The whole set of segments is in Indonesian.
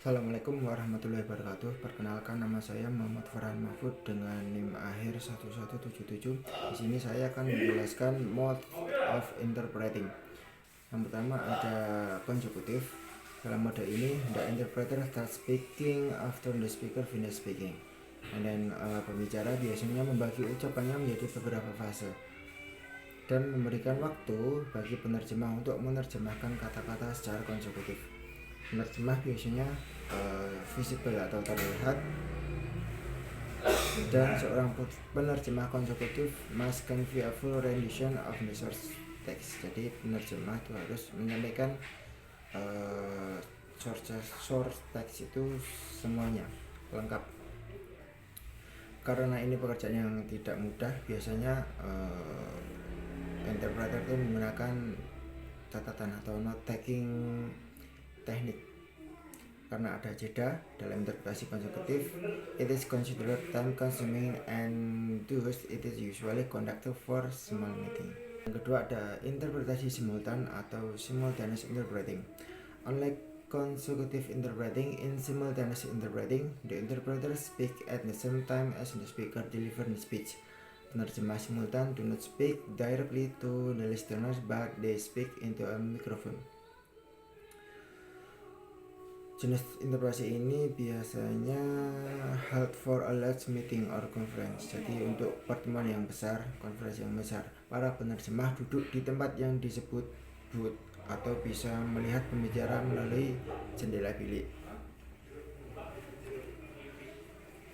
Assalamualaikum warahmatullahi wabarakatuh. Perkenalkan, nama saya Muhammad Farhan Mahfud dengan NIM akhir 1177. Di sini saya akan menjelaskan mode of interpreting. Yang pertama ada consecutive. Dalam mode ini, the interpreter starts speaking after the speaker finish speaking. Dan pembicara biasanya membagi ucapannya menjadi beberapa fase dan memberikan waktu bagi penerjemah untuk menerjemahkan kata-kata secara konsekutif. Penerjemah biasanya visible atau terlihat, dan seorang penerjemah konsekutif must convey a full rendition of the source text. Jadi penerjemah itu harus menyampaikan source text itu semuanya lengkap. Karena ini pekerjaan yang tidak mudah, biasanya interpreter itu menggunakan catatan atau note taking teknik. Karena ada jeda dalam interpretasi konsekutif, it is considered time consuming and thus it is usually conducted for small meeting. Yang kedua ada interpretasi simultan atau simultaneous interpreting. Unlike consecutive interpreting, in simultaneous interpreting, the interpreter speak at the same time as the speaker deliver the speech. Penerjemah simultan do not speak directly to the listeners, but they speak into a microphone. Jenis interpretasi ini biasanya held for a large meeting or conference. Jadi untuk pertemuan yang besar, konferensi yang besar, para penerjemah duduk di tempat yang disebut booth atau bisa melihat pembicara melalui jendela bilik.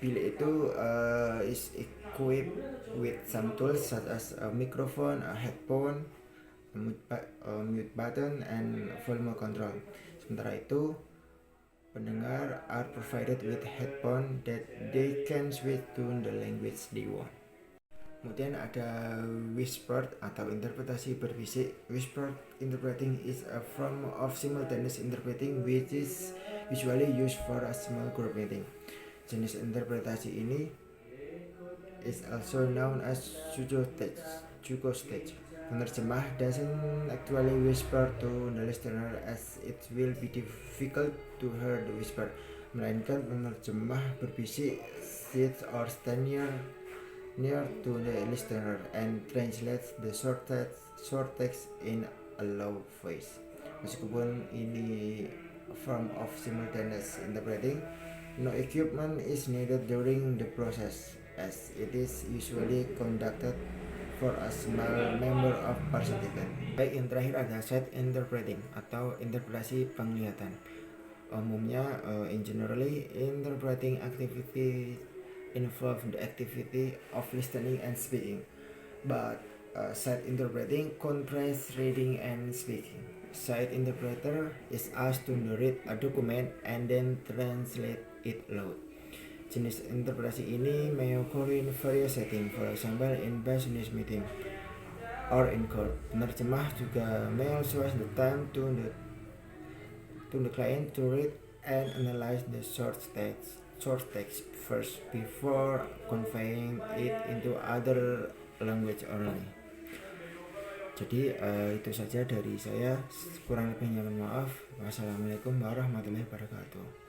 Bilik itu is equipped with some tools such as a microphone, a headphone, a mute button, and volume control. Sementara itu, pendengar are provided with headphone that they can switch to the language they want. Kemudian ada whispered atau interpretasi berbisik. Whispered interpreting is a form of simultaneous interpreting which is usually used for a small group meeting. Jenis interpretasi ini is also known as pseudostage. Penerjemah doesn't actually whisper to the listener as it will be difficult to hear the whisper, melainkan penerjemah berbisik, sits or stand near to the listener and translates the short text in a low voice. Meskipun ini a form of simultaneous interpreting, no equipment is needed during the process, as it is usually conducted for a small number of participants. Baik, yang terakhir ada sight interpreting atau interpretasi penglihatan. Umumnya, in generally, interpreting activity involve the activity of listening and speaking, but sight interpreting comprises reading and speaking. Sight interpreter is asked to read a document and then translate it aloud. Jenis interpretasi ini may occur in various settings, for example in business meeting or in court. Penerjemah juga may also ask the time to the client to read and analyze the short text first before conveying it into other language only. Jadi itu saja dari saya, kurang lebihnya mohon maaf. Wassalamualaikum warahmatullahi wabarakatuh.